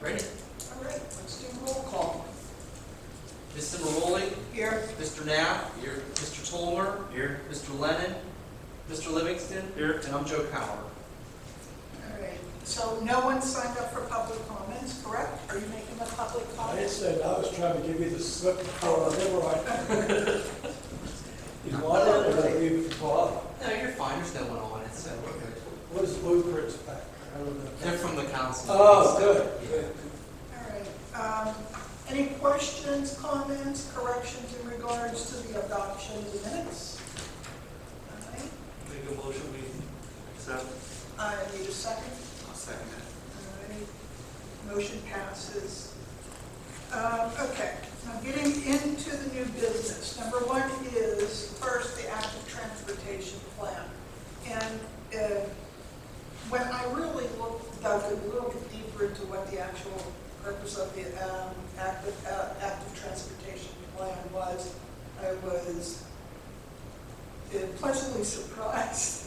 Ready? All right, let's do roll call. Mr. Maroli? Here. Mr. Knapp? Here. Mr. Tolmer? Here. Mr. Lennon? Mr. Livingston? Here. And I'm Joe Power. All right, so no one signed up for public comments, correct? Are you making a public I comment? said, I was trying to give you the slip before, never mind. You want it, or I leave it for Bob? No, you're fine. There's no one on it, so we're good. What is blueprints back? I don't know. They're from the council. Oh, good, good. All right, any questions, comments, corrections in regards to the adoption of the minutes? All right, Make a motion, we accept. I need a second. I'll second it. All right, motion passes. Okay, now getting into the new business. Number one is first the active transportation plan. And when I really dug a little bit deeper into what the actual purpose of the active transportation plan was, I was pleasantly surprised.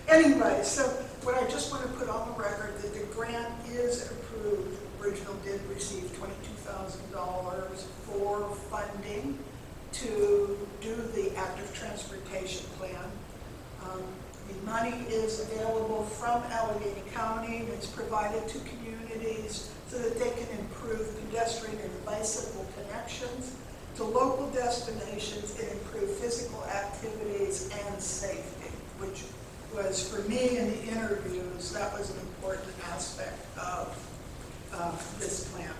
Anyway, so what I just want to put on the record that the grant is approved. Regional did receive $22,000 for funding to do the active transportation plan. The money is available from Allegheny County. It's provided to communities so that they can improve pedestrian and bicycle connections to local destinations and improve physical activities and safety, which was, for me in the interviews, that was an important aspect of this plan.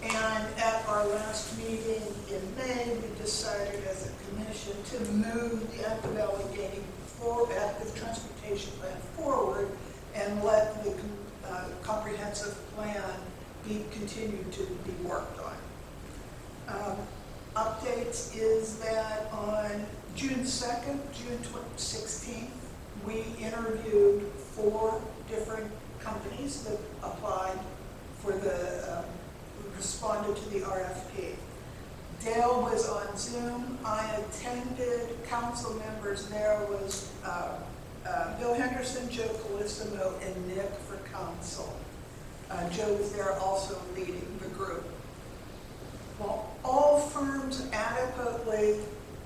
And at our last meeting in May, we decided as a commission to move the active Allegheny active transportation plan forward and let the comprehensive plan be continued to be worked on. Updates is that on June 2nd, June 16th, we interviewed 4 different companies that applied for the, responded to the RFP. Dale was on Zoom. I attended. Council members there was Bill Henderson, Joe Calissimo, and Nick for council. Joe was there also leading the group. While all firms adequately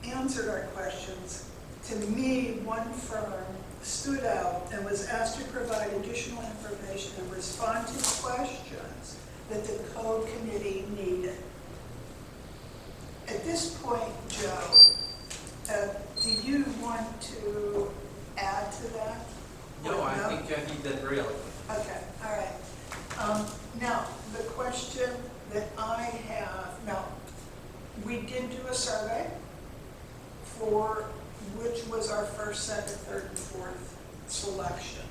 answered our questions, to me, one firm stood out and was asked to provide additional information and respond to questions that the code committee needed. At this point, Joe, do you want to add to that? No, Or I think you did really. Okay, all right. Now, the question that I have, now, we did do a survey for which was our first, second, third, and fourth selection.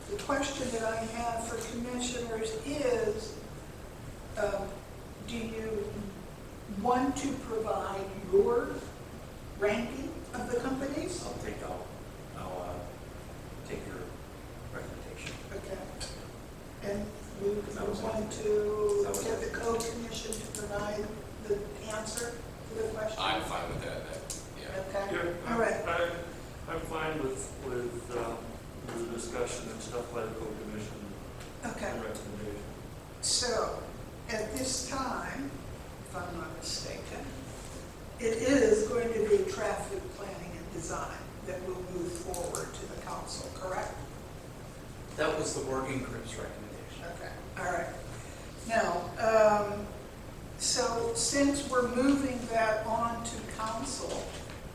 The question that I have for commissioners is, do you want to provide your ranking of the companies? I'll take your recommendation. Okay. And we want to get the code commission to provide the answer to the question? I'm fine with that, yeah. Okay, Yeah, all right. I'm fine with the discussion and stuff by the code commission Okay, and recommendation. so at this time, if I'm not mistaken, it is going to be traffic planning and design that will move forward to the council, correct? That was the working group's recommendation. Okay, all right. Now, so since we're moving that on to council,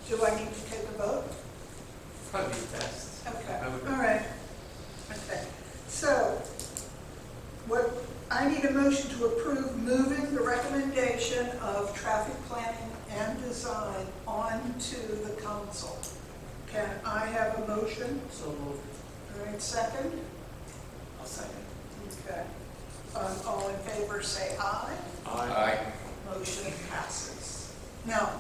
do I need to take a vote? Probably be best. Okay, I would- all right. Okay, so what, I need a motion to approve moving the recommendation of traffic planning and design on to the council. Can I have a motion? So moved. All right, second? I'll second. Okay. All in favor, say aye. Aye. Motion passes. Now,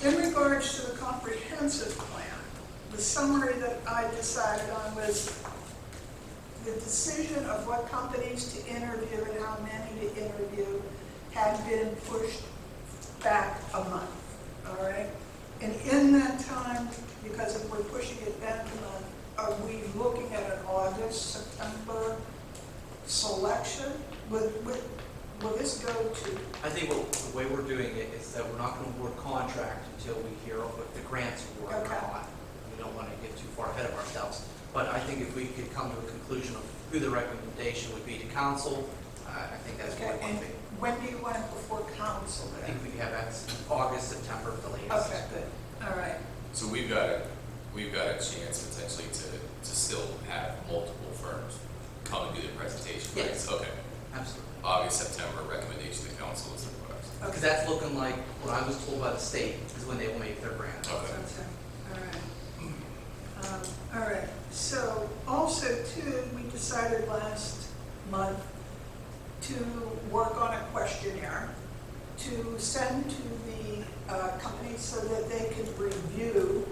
in regards to the comprehensive plan, the summary that I decided on was the decision of what companies to interview and how many to interview had been pushed back a month, all right? And in that time, because if we're pushing it back a month, are we looking at an August, September selection? Will this go to, I think the way we're doing it is that we're not going to award contract until we hear if the grants award or Okay. not. We don't want to get too far ahead of ourselves. But I think if we could come to a conclusion of who the recommendation would be to council, I think that's okay, what we and want to be. when do you want it before council I then? think we have that August, September at the latest. Okay, good, all right. So we've got a chance potentially to still have multiple firms come and do their presentation, right? Yes. Okay. Absolutely. August, September, recommendation to council is request. Because that's looking like what I was told by the state is when they will make their grant. Okay. Okay, all right, so also too, we decided last month to work on a questionnaire to send to the companies so that they could review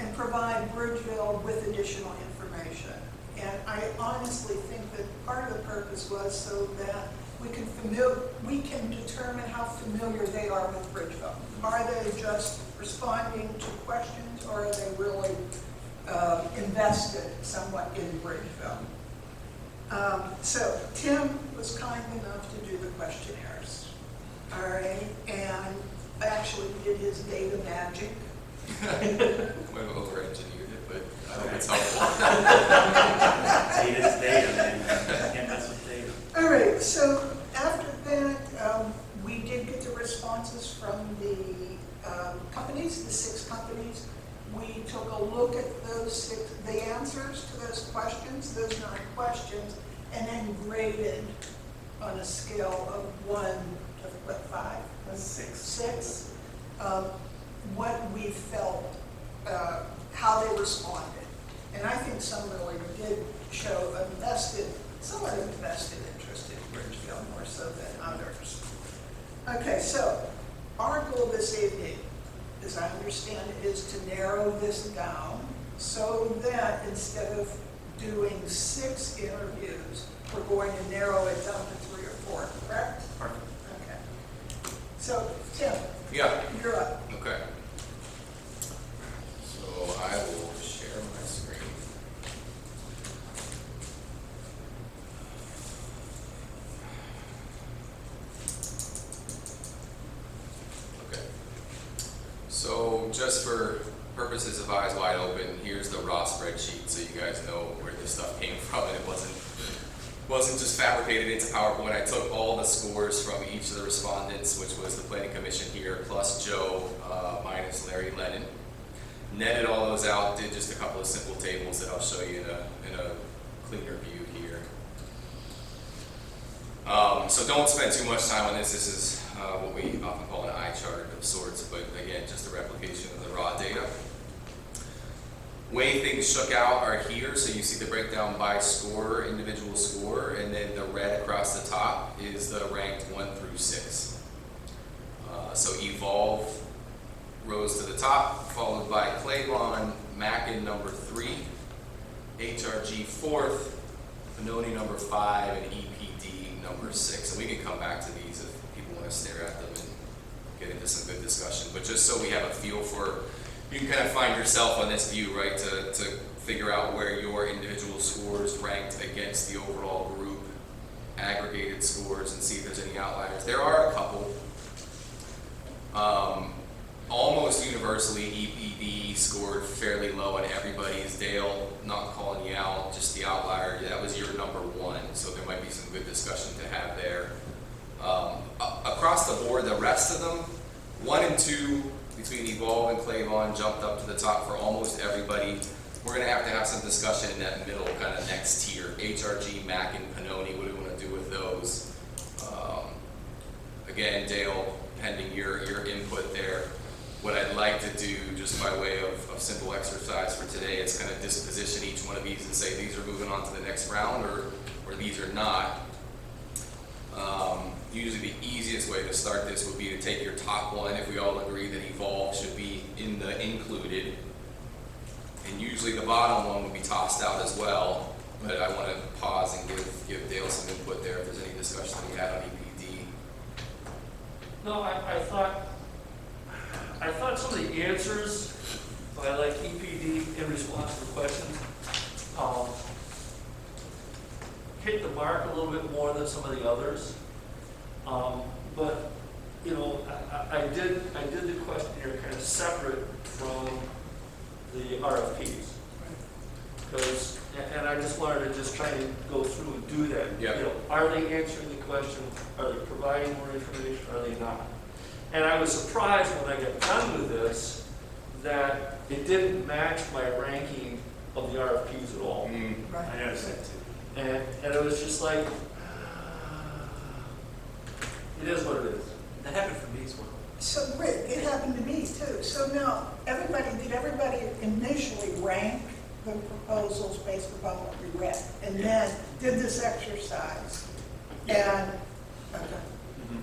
and provide Bridgeville with additional information. And I honestly think that part of the purpose was so that we can determine how familiar they are with Bridgeville. Are they just responding to questions, or are they really invested somewhat in Bridgeville? So Tim was kind enough to do the questionnaires, all right, and actually did his data magic. We've over-engineered it, but I hope it's helpful. Data's data, man. Can't mess with data. All right, so after that, we did get the responses from the companies, the 6 companies. We took a look at the answers to those questions, those 9 questions, and then graded on a scale of 1 to what, 5? 6. What we felt, how they responded. And I think some really did show somewhat invested interest in Bridgeville, more so than others. Okay, so our goal this evening, as I understand it, is to narrow this down so that instead of doing 6 interviews, we're going to narrow it down to 3 or 4, correct? Perfect. Okay. So, Tim, Yeah, you're up. okay. So I will share my screen. Okay. So just for purposes of eyes wide open, here's the raw spreadsheet so you guys know where this stuff came from, and it wasn't just fabricated into PowerPoint. I took all the scores from each of the respondents, which was the Planning Commission here, plus Joe, minus Larry Lennon. Netted all those out, did just a couple of simple tables that I'll show you in a cleaner view here. So don't spend too much time on this. This is what we often call an eye chart of sorts, but again, just a replication of the raw data. Way things shook out are here, so you see the breakdown by score, individual score, and then the red across the top is the ranked 1 through 6. So Evolve rose to the top, followed by Claybon, Mackin number 3, HRG 4th, Pannoni number 5, and EPD number 6. And we can come back to these if people want to stare at them and get into some good discussion. But just so we have a feel for, you can kind of find yourself on this view, right, to figure out where your individual scores ranked against the overall group, aggregated scores, and see if there's any outliers. There are a couple. Almost universally, EPD scored fairly on everybody's. Dale, not calling you out, just the outlier, that was your number 1, so there might be some good discussion to have there. Across the board, the rest of them, 1 and 2, between Evolve and Claybon, jumped up to the top for almost everybody. We're going to have some discussion in that middle kind of next tier. HRG, Mac, and Pannoni, what do we want to do with those? Again, Dale, pending your input there. What I'd like to do, just by way of simple exercise for today, is kind of disposition each one of these and say these are moving on to the next round or these are not. Usually the easiest way to start this would be to take your top 1 if we all agree that Evolve should be in the included. And usually the bottom one would be tossed out as well, but I want to pause and give Dale some input there if there's any discussion that we had on EPD. No, I thought some of the answers by like EPD in response to questions hit the mark a little bit more than some of the others. But, you know, I did the questionnaire kind of separate from the RFPs. Because, and I just wanted to just try to go through and do that. Yeah. You know, are they answering the question? Are they providing more information? Are they not? And I was surprised when I got done with this that it didn't match my ranking of the RFPs at all. I noticed that too. And it was just like, it is what it is. That happened for me as well. So Rick, it happened to me too. So now, did everybody initially rank the proposals based upon what we read? And then did this exercise? And, okay.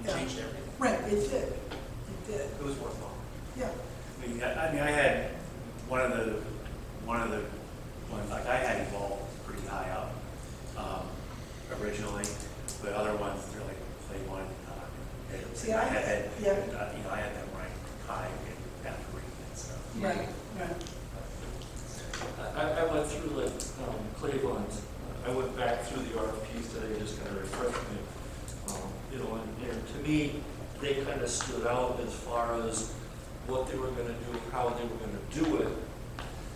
Yeah. Changed everything. Right, it did. It did, It was worthwhile. yeah. I mean, I had one of the ones, like I had Evolve pretty high up, originally, but other ones, they're like play one. See, I had, yeah. You know, I had them ranked high and after reading it, so. Right, right. I went through like Cleveland. I went back through the RFPs today, just kind of refreshed me. You know, and to me, they kind of stood out as far as what they were going to do, how they were going to do it.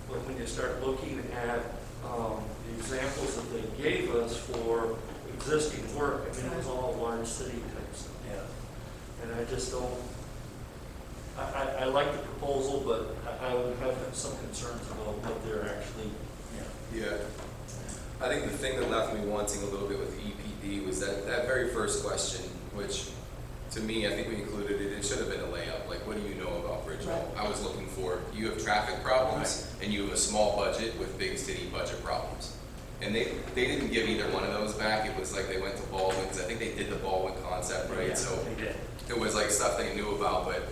But when you start looking at the examples that they gave us for existing work, I mean, it was all large city type stuff. Yeah. And I just don't, I like the proposal, but I would have some concerns about what they're actually. Yeah. I think the thing that left me wanting a little bit with EPD was that very first question, which to me, I think we included it, it should have been a layup. Like, what do you know about Bridgeville? I was looking for, you have traffic problems and you have a small budget with big city budget problems. And they didn't give either one of those back. It was like they went to Baldwin, because I think they did the Baldwin concept, right? Yeah, So they did. it was like stuff they knew about, but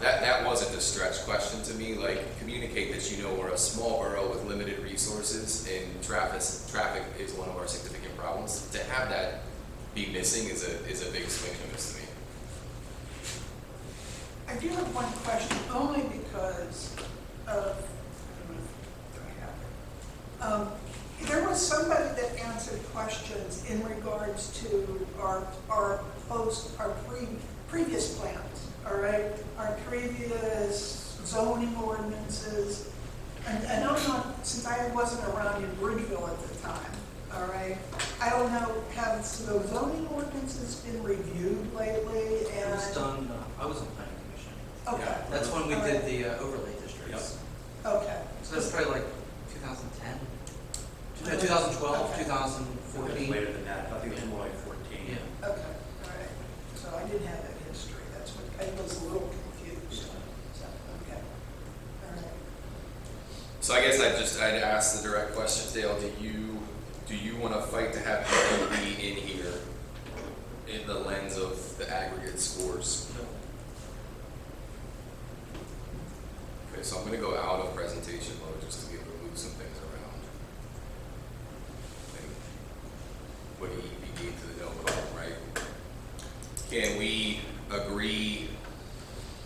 that wasn't a stretch question to me. Like, communicate that you know we're a small borough with limited resources and traffic is one of our significant problems. To have that be missing is a big swing and a miss to me. I do have one question, only because of, there was somebody that answered questions in regards to our previous plans, all right? Our previous zoning ordinances, and I'm not, since I wasn't around in Bridgeville at the time, all right? I don't know, have those zoning ordinances been reviewed lately? It And was done, I was on the planning commission. Okay. That's when we All did right. the overlay districts. Okay. So that's probably like 2010, 2012, Okay. 2014. Later than that, I think it was more like 14. Yeah. Okay, all right. So I didn't have that history. That's what, I was a little confused. So, okay. All right. So I guess I'd ask the direct question, Dale, do you want to fight to have EPD in here in the lens of the aggregate scores? Okay, so I'm going to go out of presentation mode just to be able to move some things around. And put EPD into the no column, right? Can we agree,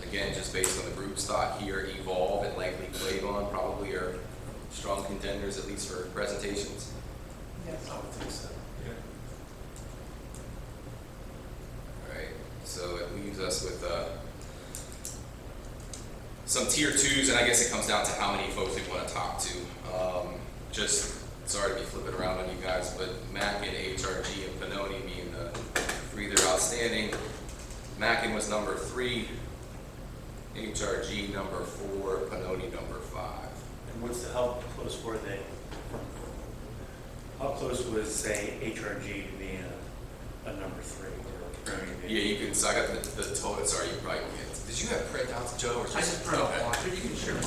again, just based on the group's thought here, Evolve and likely Clavon probably are strong contenders, at least for presentations? Yes. I would think so. Alright, so it leaves us with some tier twos, and I guess it comes down to how many folks we want to talk to. Just, sorry to be flipping around on you guys, but Mackin, HRG, and Pannoni being the three that are outstanding. Mackin was number 3, HRG number 4, Pannoni number 5. And how close were they? How close was, say, HRG to being a number 3? Or Yeah, you can, so I got the total, sorry, you probably can't. Did you have printouts, Joe, or I just printed okay. off one, you can share mine.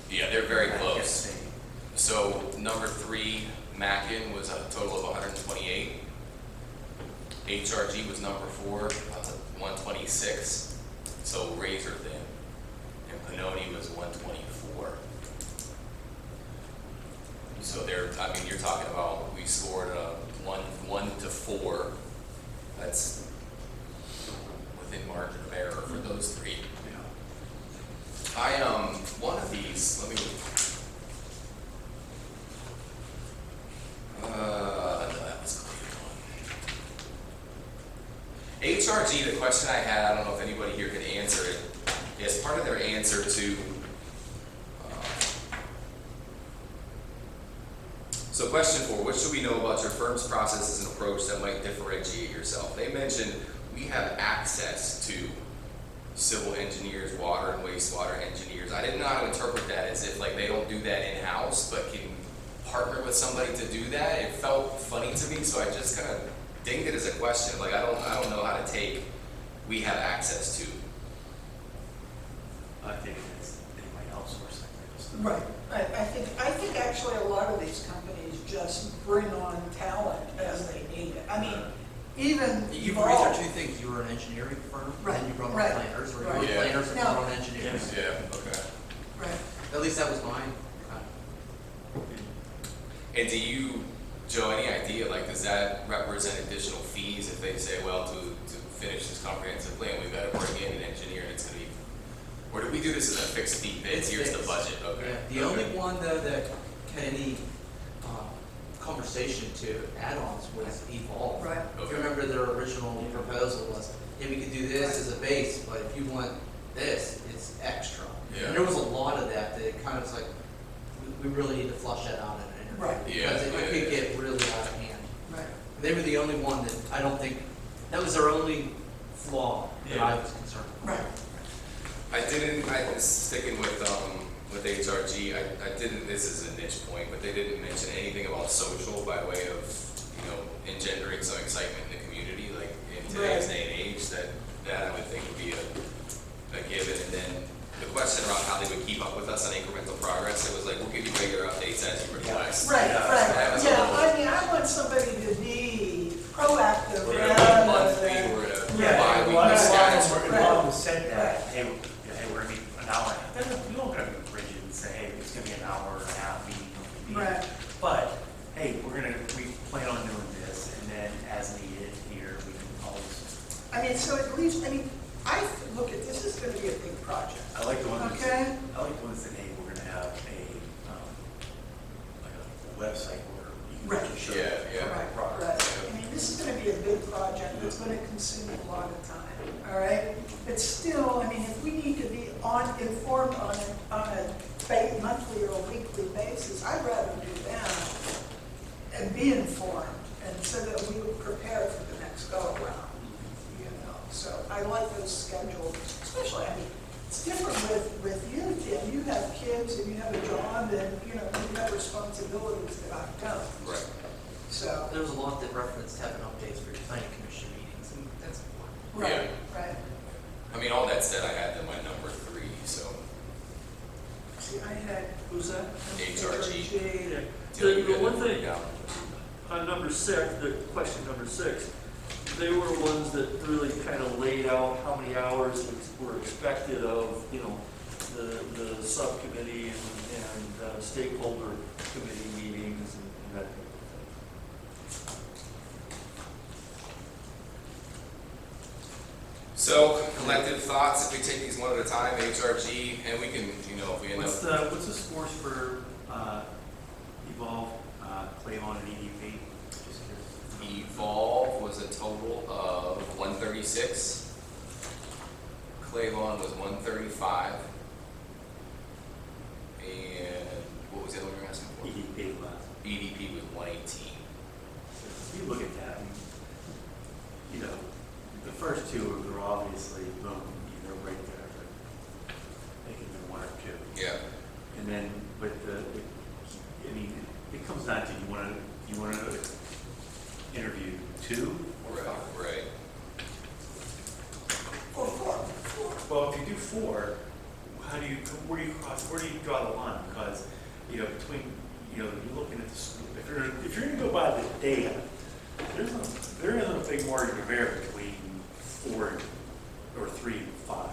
Yeah, they're very I can't close. see. So number 3, Mackin was a total of 128. HRG was number 4, 126. So razor thin. And Pannoni was 124. So you're talking about, we scored a 1 to 4. That's within margin of error for those 3. one of these, let me, HRG, the question I had, I don't know if anybody here can answer it, is part of their answer to, so question 4, what should we know about your firm's processes and approach that might differentiate yourself? They mentioned we have access to civil engineers, water and wastewater engineers. I didn't know how to interpret that as if like they don't do that in-house, but can partner with somebody to do that. It felt funny to me, so I just kind of dinged it as a question. Like I don't know how to take we have access to. I think it's, they might outsource it. Right. I think actually a lot of these companies just bring on talent as they need it. I mean, even You can Evolve- research two things. You were an engineering firm, Right, and you brought on right, planners, or you right. were Yeah. planners and No. brought on engineers. Yeah, okay. Right. At least that was mine. And do you, Joe, any idea, like, does that represent additional fees if they say, well, to finish this comprehensive plan, we've got to bring in an engineer and it's gonna be, or do we do this as a fixed fee bid, It's here's the fixed. budget, okay? Yeah, the only one though that had any conversation to add-ons was Evolve. Right. If you remember their original proposal was, yeah, we could do this as a base, but if you want this, it's extra. Yeah. And there was a lot of that kind of was like, we really need to flush that out in an interview. Right. Because it Yeah, could yeah. get really out of hand. Right. They were the only one that I don't think, that was their only flaw that I was concerned with. Right. I was sticking with HRG, I didn't, this is a niche point, but they didn't mention anything about social by way of, engendering some excitement in the community, like in today's Right. day and age, that I would think would be a given. And then the question around how they would keep up with us on incremental progress, it was like, we'll give you regular updates as you request. Right, Yeah, right. that was a Yeah, little- I mean, I want somebody to be proactive We're rather at a monthly, than. we're at a Yeah, bi-weekly a lot of status. them Right. have said that, hey, we're gonna be an hour. They're not gonna be rigid and say, hey, it's gonna be an hour and a half meeting. Right. But, hey, we plan on doing this, and then as needed here, we can always, I mean, so at least, I look at, this is gonna be a big project. I like the one that Okay. said, I like the one that said, hey, we're gonna have like a website where you Right. can just show. Yeah, yeah. Right, progress. right. I mean, this is gonna be a big project, that's gonna consume a lot of time, all right? But still, I mean, if we need to be informed on a monthly or weekly basis, I'd rather do that and be informed, and so that we would prepare for the next go-around, So I like those schedules, especially, I mean, it's different with you, Tim. You have kids and you have a job and, you have responsibilities that I don't. Right. So, There was a lot that referenced having updates for your planning commission meetings, and that's important. right, right. I mean, all that said, I had them at number 3, so. See, I had. Who's that? HRG. Yeah. Till you The get one it thing, down. on number 6, the question number 6, they were ones that really kind of laid out how many hours were expected of, the subcommittee and stakeholder committee meetings and that. So, collective thoughts, if we take these one at a time, HRG, and we can, if we end up. What's the scores for Evolve, Clayvon, and EDP? Just curious. Evolve was a total of 136. Clayvon was 135. And what was the other one you were asking for? EDP class. EDP was 118. You look at that, and, the first two are obviously, boom, they're right there, but they can be one or two. Yeah. And then, but it comes down to, you want to interview 2 or 5? Right. Or four. Well, if you do 4, where do you draw the line? Because, between, you're looking at the school, if you're gonna go by the data, there isn't a big margin of error between 4 or 3 and 5.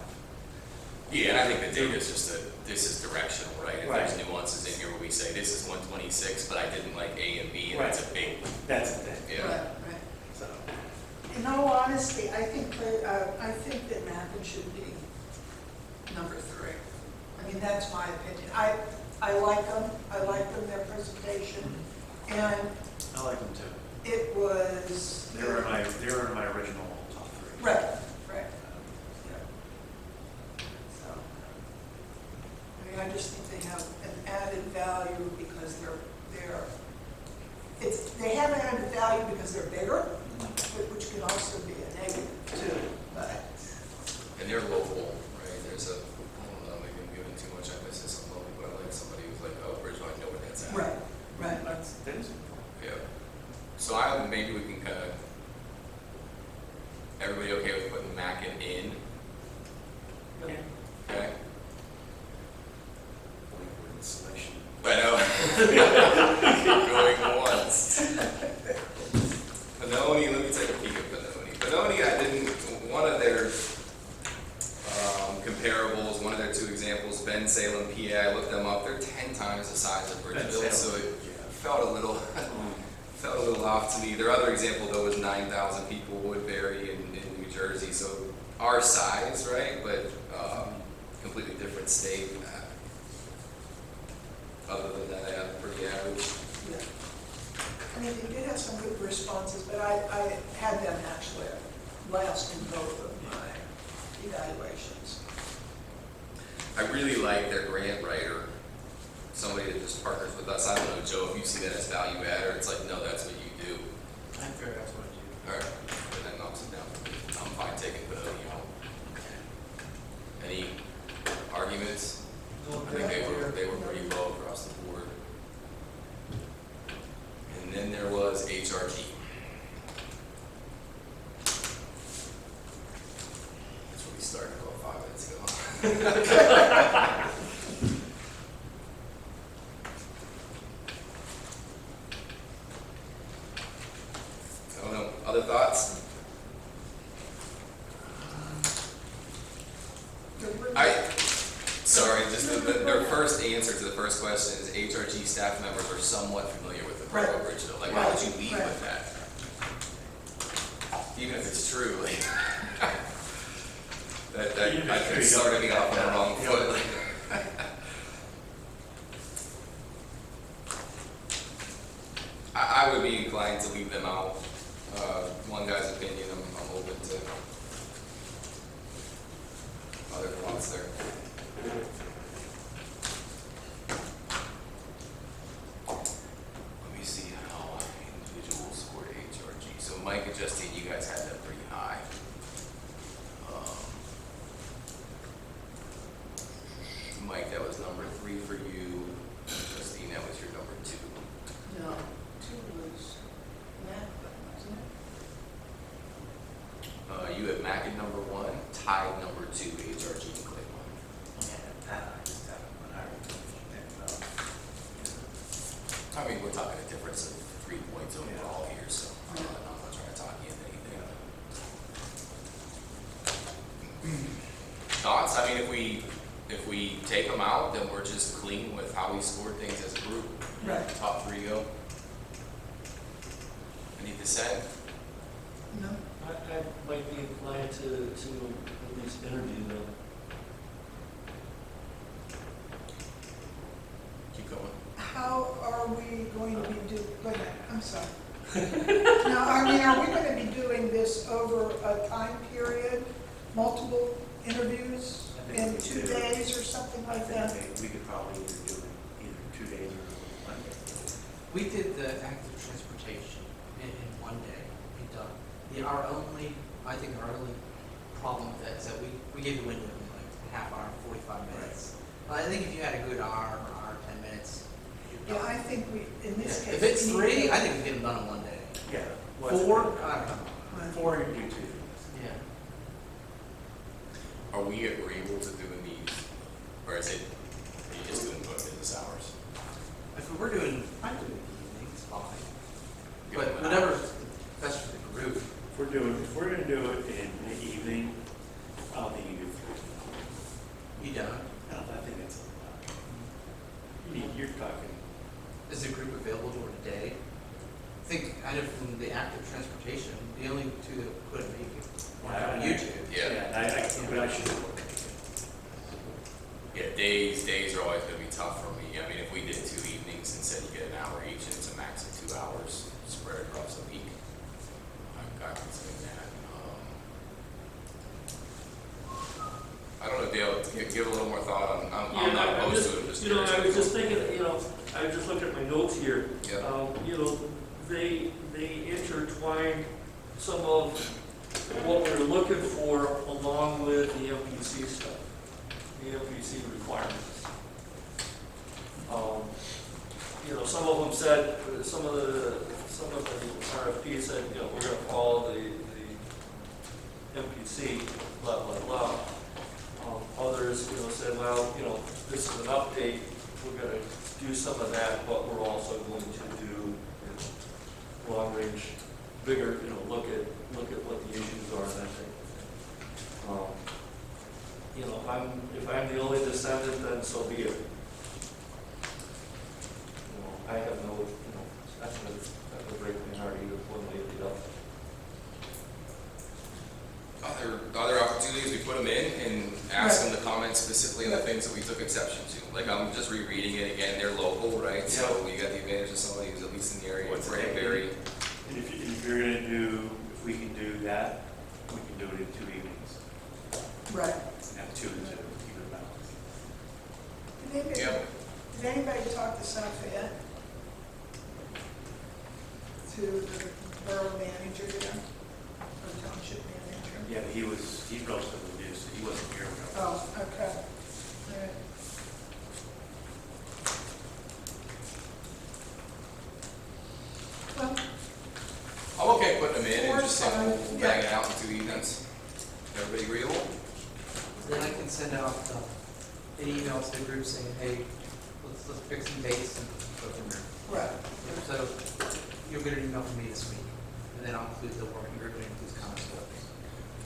Yeah, and I think the data is just this is directional, right? If Right. there's nuances in here where we say this is 126, but I didn't like A and B, and Right. that's a big, That's the thing. yeah. Right, right. So, In all honesty, I think that Mappin should be number 3. I mean, that's my opinion. I like them, their presentation, and I like them too. it was. They were in my original top 3. Right, they have added value because they're bigger, which can also be a negative too, but. And they're local, right? There's a, I don't know, maybe I'm giving too much emphasis on local, but I like somebody who's like, oh, Bridgeville, I know where that's at. Right, right. That is. Yeah. So maybe we can kind of, everybody okay with putting Mackin in? Okay. Okay? Word selection. I know. Going once. Benoni, let me take a peek at Benoni. Benoni, I didn't, one of their comparables, one of their two examples, Ben Salem, PA, I looked them up, they're 10 times the size of Bridgeville, so it felt a little, felt a little off to me. Their other example, though, was 9,000 people, Woodbury in New Jersey, so our size, right, but completely different state. Other than that, yeah, pretty average. Yeah. I mean, they did have some good responses, but I had them actually last in both of my evaluations. I really like their grant writer, somebody that just partners with us. I don't know, Joe, if you see that as value add, or it's like, no, that's what you do. I figure that's what I do. All right, and that knocks it down. I'm fine taking Benoni out. Any arguments? I think they were pretty low across the board. And then there was HRG. That's where we started about 5 minutes ago. I don't know. Other thoughts? Sorry, just their first answer to the first question is HRG staff members are somewhat familiar with the Borough of Bridgeville. Like, why would you lead with that? Even if it's true, like, that started me off on the wrong foot. I would be inclined to leave them out. One guy's opinion, I'm open to other thoughts there. Let me see how individuals scored HRG. So Mike and Justine, you guys had that pretty high. Mike, that was number 3 for you. Justine, that was your number 2. No, 2 was Matt, wasn't it? You had Mac at number 1, tied number 2, HRG and Claymont. I mean, we're talking a difference of 3 points overall here, so I'm not trying to talk you into anything. Thoughts? I mean, if we take them out, then we're just clean with how we scored things as a group. Right. Top 3 go. Any dissent? No. I might be inclined to at least interview them. Keep going. How are we going to be I'm sorry. Now, I mean, are we going to be doing this over a time period, multiple interviews in 2 days or something like that? We could probably either do it either 2 days or 1 day. We did the active transportation in 1 day, and done. I think our only problem with that is that we gave the window in like half hour, 45 minutes. I think if you had a good hour or 10 minutes, you're Yeah, done. I think in this case. If it's we need 3, to- I think we get them done in 1 day. Yeah. 4, I don't know. 4 you do 2. Yeah. Are we agreeable to doing these, or is it, are you just doing both business hours? If we were doing, I'd do it in the evening, it's fine. Give But them an whatever's best for the group. If we're gonna do it in the evening, I don't think you do 3. You done? No, I think that's a lot. You're talking. Is the group available during the day? I think, I know from the active transportation, the only 2 that couldn't make it were on YouTube. Yeah. But I should. Yeah, days are always gonna be tough for me. I mean, if we did 2 evenings and said you get an hour each and it's a max of 2 hours spread across a week, I would say that. I don't know, Dale, give a little more thought on, I'm not opposed to it, I'm just You know, curious. I was just thinking, I just looked at my notes here. Yeah. You know, they intertwined some of what we were looking for along with the MPC stuff, the MPC requirements. You know, some of them said, some of the RFP said, you know, we're gonna follow the MPC, blah, blah, blah. Others, you know, said, well, you know, this is an update, we're gonna do some of that, but we're also going to do, you know, long range, bigger, you know, look at what the issues are and that type of thing. You know, if I'm the only descendant, then so be it. You know, I have no, you know, that's gonna break my heart either one way or the other. Other opportunities, we put them in and ask them to comment specifically on the things that we took exception to. Like, I'm just rereading it again, they're local, right? So we got the advantage of somebody who's at least in the area, What's the Granbury. And if you're gonna do, if we can do that, we can do it in 2 evenings. Right. And have 2 and 2, keep it balanced. Yep. Did anybody talk to Safayette? To the borough manager there, or township manager? Yeah, but he's relatively new, so he wasn't here. Oh, okay. All right. Well, I'm okay putting them in and just saying Or, we'll bang it out in 2 evenings. Everybody agreeable? Then I can send out an email to the group saying, hey, let's pick some dates and go from there. right. So you'll get an email from me this week, and then I'll include the working group and include comments.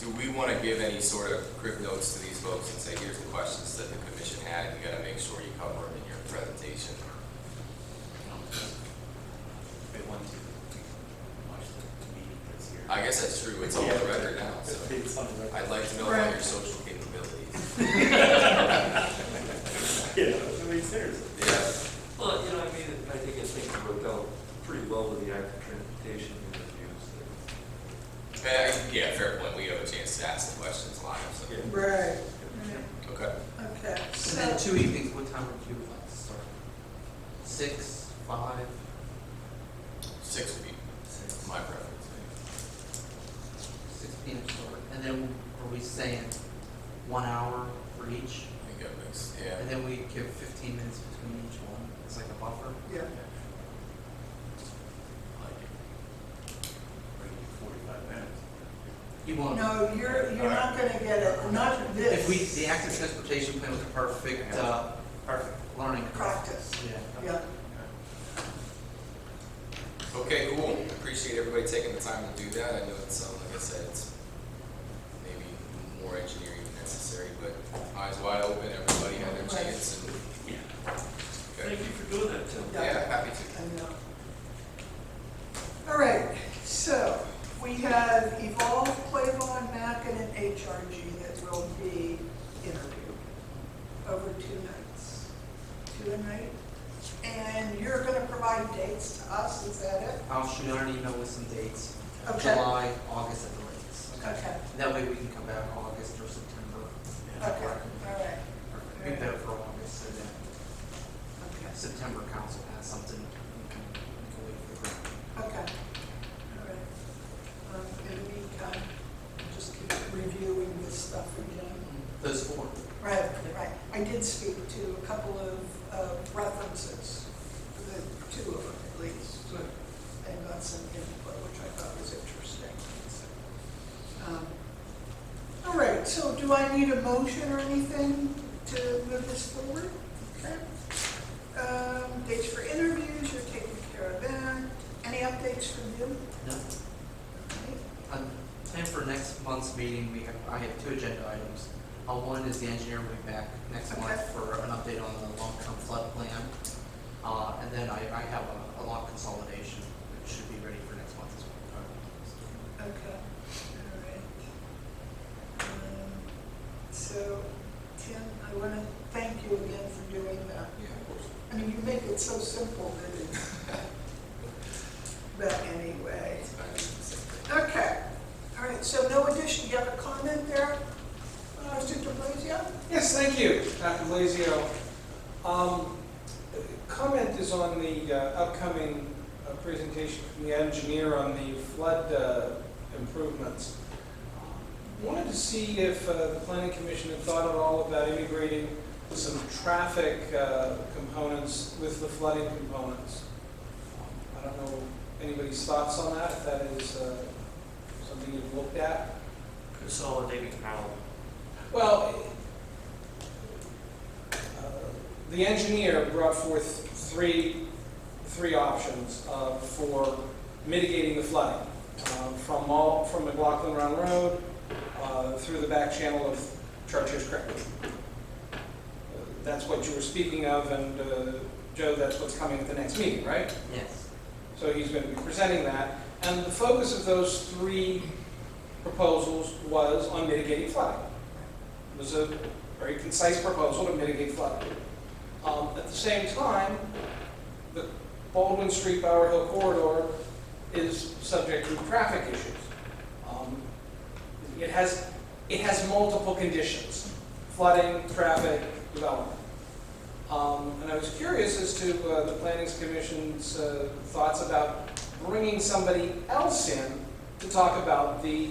Do we want to give any sort of quick notes to these folks and say, here's the questions that the commission had, you gotta make sure you cover them in your presentation? They want to watch the meeting that's here. I guess that's true, it's on the record now, so It's on the record. I'd like to know about your social capabilities. Yeah, I mean, seriously. Yeah, Well, you know, I mean, I think things worked out pretty well with the active transportation interviews. yeah, fair point, we have a chance to ask the questions live, so. Yeah. Right. Okay. Okay, And so, then 2 evenings, what time would you like to start? 6, 5? 6 would be my preference. 6 p.m. start. And then are we saying 1 hour for each? I think that makes, yeah. And then we give 15 minutes between each one. It's like a buffer. yeah, Like it. 45 minutes. You won't. no, you're not gonna get it, not this. If we, the active transportation plan was a perfect, perfect learning curve. Practice, Yeah. yeah. Okay, cool. Appreciate everybody taking the time to do that. I know it's, like I said, it's maybe more engineering than necessary, but eyes wide open, everybody had their Right. chance and, Yeah. okay. Thank you for doing that, Tim. Yeah, happy to. I know. All right, so we have Evolve, Clavon, Mackin, and HRG that will be interviewed over 2 nights. 2 a night. And you're gonna provide dates to us, is that it? I'll shoot out an email with some dates. Okay. July, August at the latest. Okay, That way we can come back August or September. okay, all right, Be better for August, so then okay, September council has something, we can wait for the grant. okay. All right. In the meantime, just keep reviewing this stuff again. Those 4. Right, right. I did speak to a couple of references, the 2 of them at least, and got some input, which I thought was interesting. All right, so do I need a motion or anything to move this forward? Okay. Dates for interviews, you're taking care of that. Any updates from you? No. Okay. Plan for next month's meeting, I have 2 agenda items. One is the engineer will be back next Okay. month for an update on the long-term flood plan. And then I have a lot consolidation, which should be ready for next month as well. Okay, all right. So, Tim, I want to thank you again for doing that. Yeah, of course. I mean, you make it so simple that it's, but anyway. Okay, all right, so no addition, you have a comment there, Mr. DeBlasio? Yes, thank you, Dr. Blasio. Comment is on the upcoming presentation from the engineer on the flood improvements. Wanted to see if the planning commission had thought at all about integrating some traffic components with the flooding components. I don't know anybody's thoughts on that, if that is something you've looked at. Consolidating how? Well, the engineer brought forth three options for mitigating the flooding from McLaughlin Run Road through the back channel of Church's Creek. That's what you were speaking of, and Joe, that's what's coming at the next meeting, right? Yes. So he's going to be presenting that, and the focus of those three proposals was on mitigating flooding. It was a very concise proposal to mitigate flooding. At the same time, the Baldwin Street Bower Hill corridor is subject to traffic issues. It has multiple conditions: flooding, traffic, development. And I was curious as to the Planning Commission's thoughts about bringing somebody else in to talk about the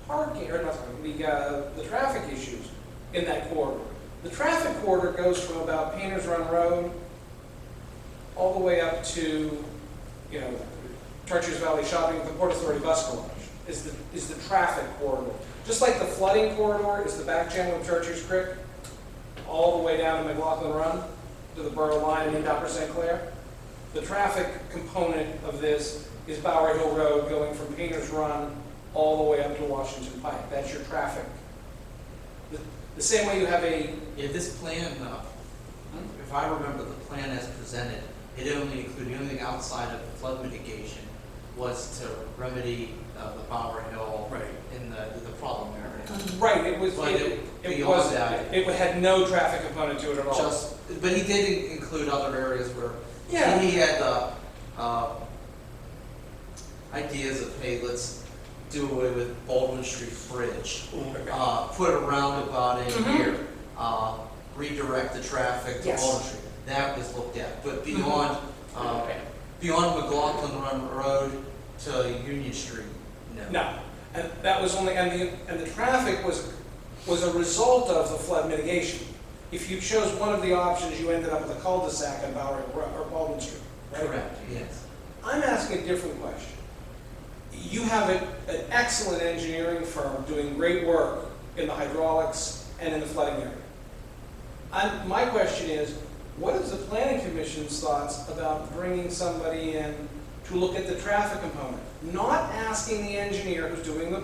parking, or not, the traffic issues in that corridor. The traffic corridor goes from about Painters Run Road all the way up to, Chartiers Valley Shopping at the Port Authority Bus Garage is the traffic corridor. Just like the flooding corridor is the back channel of Chartiers Creek, all the way down to McLaughlin Run to the borough line and into Upper St. Clair. The traffic component of this is Bower Hill Road going from Painters Run all the way up to Washington Pike. That's your traffic. The same way you have Yeah, this plan, if I remember the plan as presented, it only included, the only thing outside of flood mitigation was to remedy the Bower Hill Right. in the problem area. right, it was, But it had no traffic component to it at all. But he did include other areas where Yeah. he had ideas of, hey, let's do away with Baldwin Street Bridge, put a roundabout in Mhm. here, redirect the traffic to Yes. Baldwin Street. That was looked at, but beyond McLaughlin Run Road to Union Street, no. No, and that was only, and the traffic was a result of the flood mitigation. If you chose one of the options, you ended up with a cul-de-sac on Bower Hill Road, or Baldwin Street, right? Correct, yes. I'm asking a different question. You have an excellent engineering firm doing great work in the hydraulics and in the flooding area. My question is, what is the Planning Commission's thoughts about bringing somebody in to look at the traffic component? Not asking the engineer who's doing the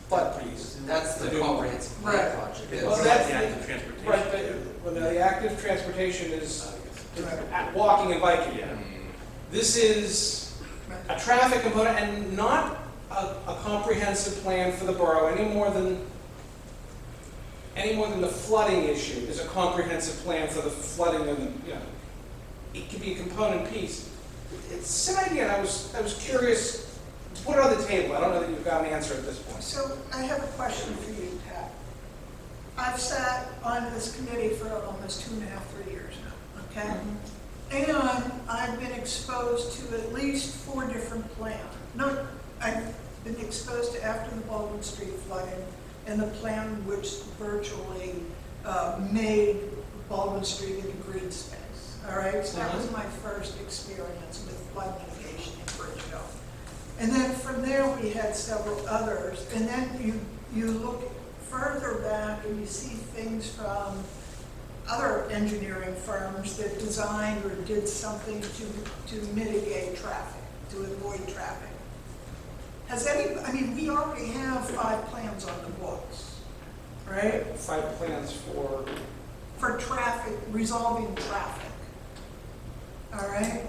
flood piece. That's the comprehensive plan Right. project. It's Well, not that's the the- active transportation. Right, but the active transportation is walking and biking. Yeah. This is a traffic component and not a comprehensive plan for the borough any more than the flooding issue is a comprehensive plan for the flooding and, it could be a component piece. It's an idea, and I was curious, put it on the table. I don't know that you've got an answer at this point. So I have a question for you, Pat. I've sat on this committee for almost 2.5, 3 years now, okay? And I've been exposed to at least 4 different plans. No, I've been exposed to after the Baldwin Street flooding and the plan which virtually made Baldwin Street into green space. All right, so that was my first experience with flood mitigation in Bridgeville. And then from there, we had several others. And then you look further back and you see things from other engineering firms that designed or did something to mitigate traffic, to avoid traffic. We already have 5 plans on the books, right? 5 plans for, For traffic, resolving traffic. All right?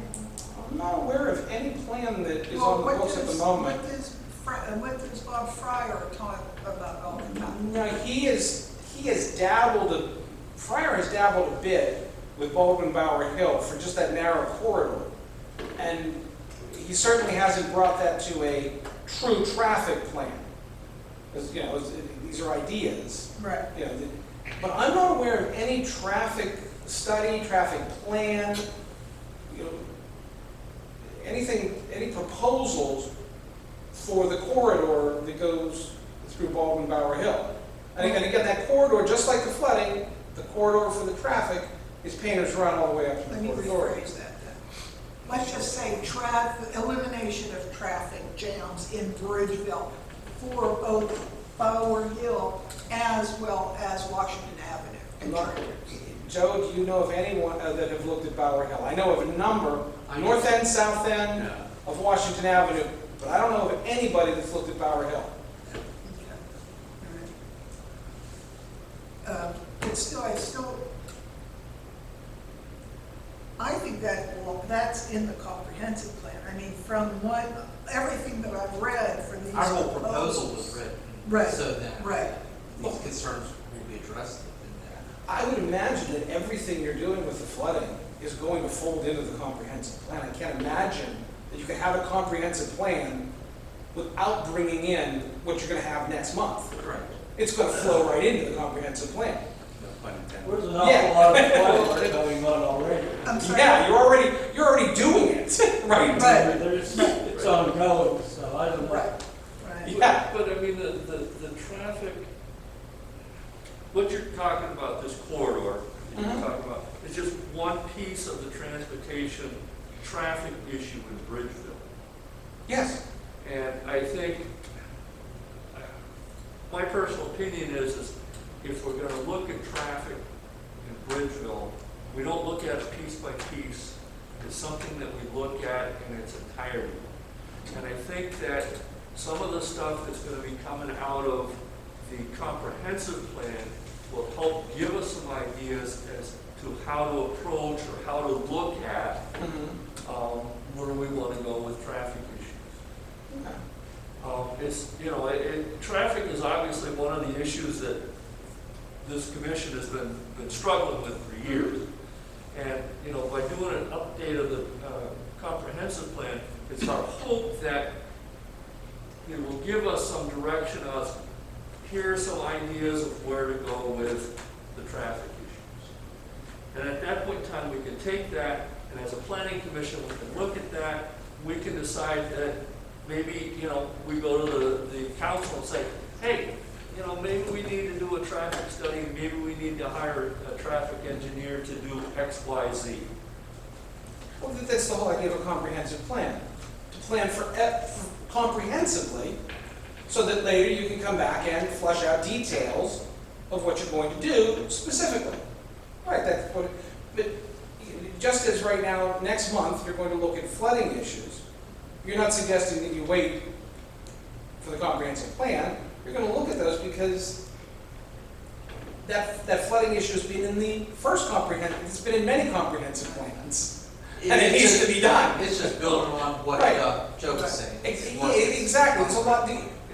I'm not aware of any plan that is Well, on the what books at the does- moment. What does Bob Fryer talk about all the time? No, he has dabbled, Fryer has dabbled a bit with Baldwin Bower Hill for just that narrow corridor. And he certainly hasn't brought that to a true traffic plan. Because, these are ideas. Right. But I'm not aware of any traffic study, traffic plan. any proposals for the corridor that goes through Baldwin Bower Hill. And again, that corridor, just like the flooding, the corridor for the traffic is Painter's Run all the way up to Let the me Port Authority. rephrase that then. Let's just say elimination of traffic jams in Bridgeville for both Bower Hill as well as Washington Avenue. and Look, Trinity. Joe, do you know of anyone that have looked at Bower Hill? I know of a number, I north end, south end Yeah. of Washington Avenue, but I don't know of anybody that's looked at Bower Hill. Okay. All right. I think that's in the comprehensive plan. I mean, from everything that I've read for these Our whole proposals. proposal was written. Right, So that right. these concerns will be addressed in that. I would imagine that everything you're doing with the flooding is going to fold into the comprehensive plan. I can't imagine that you can have a comprehensive plan without bringing in what you're going to have next month. Correct. It's going to flow right into the comprehensive plan. No pun intended. There's an awful lot of flooding going on already. I'm sorry. Yeah, you're already doing it, right? Right. It's ongoing, so I don't know. Right, right. Yeah. But I mean, the traffic, what you're talking about, this corridor that you're Mhm. talking about, is just one piece of the transportation traffic issue in Bridgeville. Yes. And I think, my personal opinion is if we're gonna look at traffic in Bridgeville, we don't look at it piece by piece. It's something that we look at in its entirety. And I think that some of the stuff that's gonna be coming out of the comprehensive plan will help give us some ideas as to how to approach or how to look at where we wanna go with traffic issues. Traffic is obviously one of the issues that this commission has been struggling with for years. And, by doing an update of the comprehensive plan, it's our hope that it will give us some direction of, here are some ideas of where to go with the traffic issues. And at that point in time, we can take that, and as a planning commission, we can look at that, we can decide that maybe, we go to the council and say, hey, maybe we need to do a traffic study, maybe we need to hire a traffic engineer to do X, Y, Z. Well, that's the whole idea of a comprehensive plan. To plan comprehensively, so that later you can come back and flesh out details of what you're going to do specifically. Right, that's what, but just as right now, next month, you're going to look at flooding issues, you're not suggesting that you wait for the comprehensive plan. You're going to look at those because that flooding issue has been in the first comprehensive, it's been in many comprehensive plans. And it needs to be done. It's just building on what Right. Joe was saying. Exactly, it's a lot,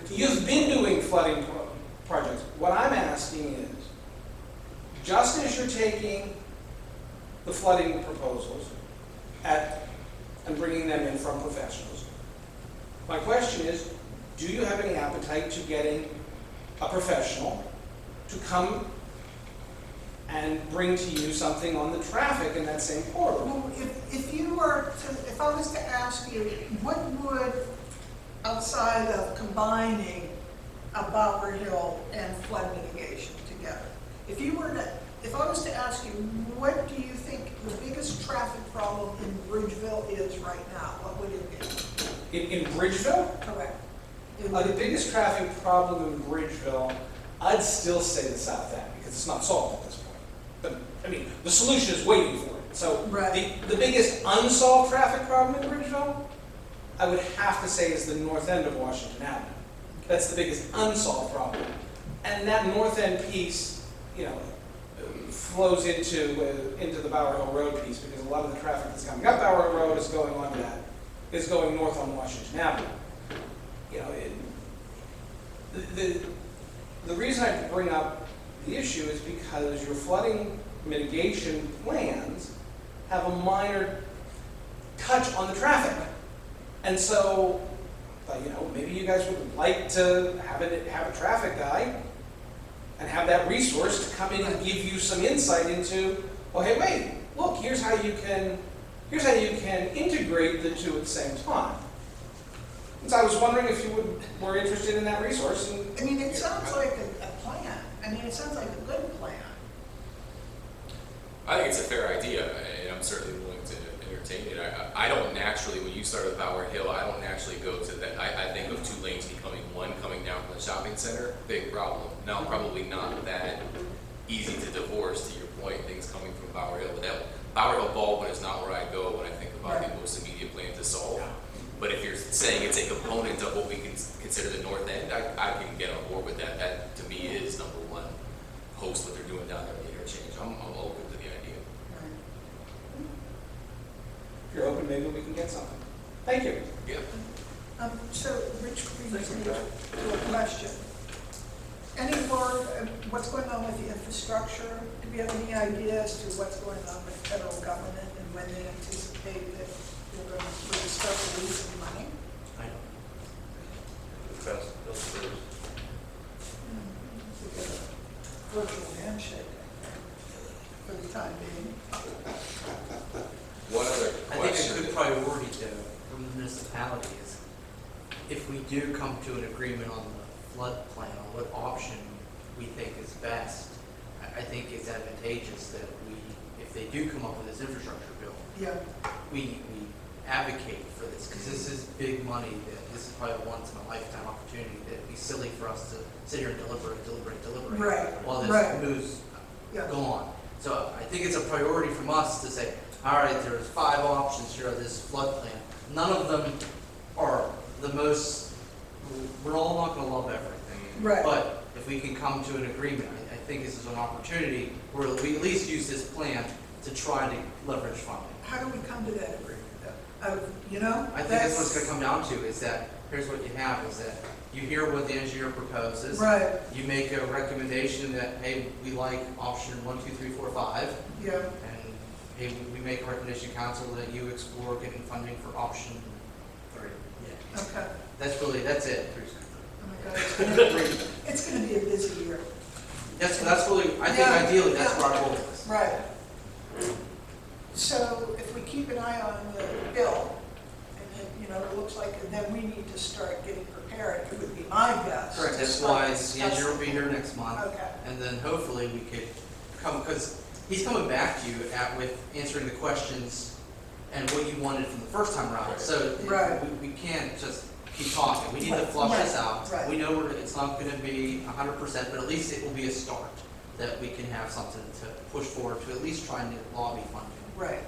you've been doing flooding projects. What I'm asking is, just as you're taking the flooding proposals and bringing them in from professionals, my question is, do you have any appetite to getting a professional to come and bring to you something on the traffic in that same corridor? Well, if I was to ask you, what would, outside of combining a Bower Hill and flood mitigation together, if I was to ask you, what do you think the biggest traffic problem in Bridgeville is right now, what would it be? In Bridgeville? Correct. The biggest traffic problem in Bridgeville, I'd still say the south end, because it's not solved at this point. But, the solution is waiting for it. So, Right. the biggest unsolved traffic problem in Bridgeville, I would have to say is the north end of Washington Avenue. That's the biggest unsolved problem. And that north end piece, flows into the Bower Hill Road piece, because a lot of the traffic that's coming up Bower Hill Road is going on is going north on Washington Avenue. The reason I bring up the issue is because your flooding mitigation plans have a minor touch on the traffic. And so, maybe you guys would like to have a traffic guy and have that resource to come in and give you some insight into, well, hey, wait, look, here's how you can here's how you can integrate the two at the same time. And so I was wondering if you were interested in that resource. And I mean, it sounds like a plan. I mean, it sounds like a good plan. I think it's a fair idea, and I'm certainly willing to entertain it. I don't naturally, when you start with Bower Hill, I don't naturally go to that. I think of 2 lanes becoming one coming down from the shopping center. Big problem. Now, probably not that easy to divorce, to your point, things coming from Bower Hill. But that Bower Hill Baldwin is not where I go when I think about the most immediate plan to solve. But if you're saying it's a component of what we can consider the north end, I can get on board with that. That, to me, is number one. Host what they're doing down there in the interchange. I'm open to the idea. if you're open, maybe we can get something. Thank you. Yeah. So, Rich, brings me to a question. Any more, what's going on with the infrastructure? Do we have any idea as to what's going on with federal government and when they anticipate that they're going to really start releasing money? I don't. We get a virtual handshake, I think, for the time being. One other I think a question. good priority though, from the municipality is, if we do come to an agreement on the flood plan, on what option we think is best, I think it's advantageous that we, if they do come up with this infrastructure bill, Yeah, we advocate for this, because this is big money, that this is probably a once in a lifetime opportunity, that it'd be silly for us to sit here and deliberate Right, while right. this moves yeah. go on. So I think it's a priority from us to say, all right, there's 5 options here of this flood plan. None of them are the most, we're all not gonna love everything. Right. But if we can come to an agreement, I think this is an opportunity where we at least use this plan to try to leverage funding. How do we come to that agreement, though? You know? I think that's what it's gonna come down to, is that, here's what you have, is that you hear what the engineer proposes. Right, You make a recommendation that, hey, we like option 1, 2, 3, 4, 5. yeah. And hey, we make a recommendation, council, that you explore getting funding for option 3. Yeah. Okay. That's it. Oh my God, it's gonna be a busy year. That's really, I think Yeah, ideally, that's yeah. where our goal is. Right. So if we keep an eye on the bill, and it, you know, it looks like, then we need to start getting prepared, it would be my guess. Correct, to that's start why the discussing. engineer will be here next month. Okay, And then hopefully we could come, because he's coming back to you with answering the questions and what you wanted from the first time around. So Right. we can't just keep talking. We need to flush this out. Right. We know it's not going to be 100%, but at least it will be a start, that we can have something to push forward to at least try and lobby funding. right.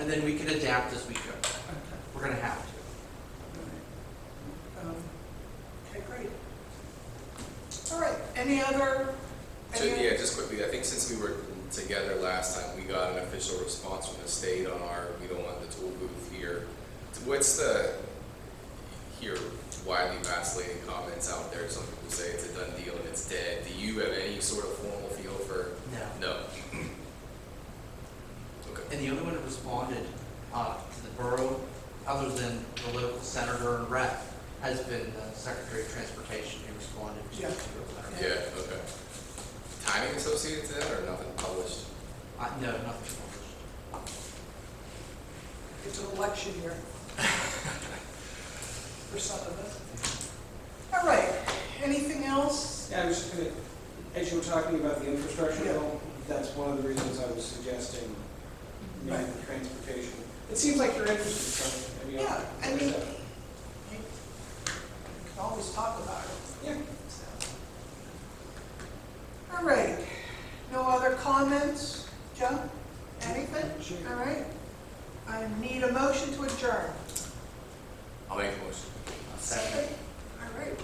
And then we can adapt as we go. Okay. We're going to have to. Okay, great. All right, any other? So, yeah, just quickly, I think since we were together last time, we got an official response from the state on our, we don't want the tool booth here. What's the, here, widely vacillating comments out there? Some people say it's a done deal and it's dead. Do you have any sort of formal feel for? No. Okay. And the only one that responded to the borough, other than the local senator and rep, has been the Secretary of Transportation who responded to Yeah. the letter. Yeah, okay. Timing associated to that or nothing published? No, nothing published. It's an election year. For some of us. All right, anything else? Yeah, I was just gonna, as you were talking about the infrastructure Yeah. bill, that's one of the reasons I was suggesting maybe Right. the transportation. It seems like you're interested, so maybe I'll. Yeah, I mean, you can always talk about it. Yeah. All right, no other comments? Joe, anything? All right. I need a motion to adjourn. I'll make a motion. Second? All right,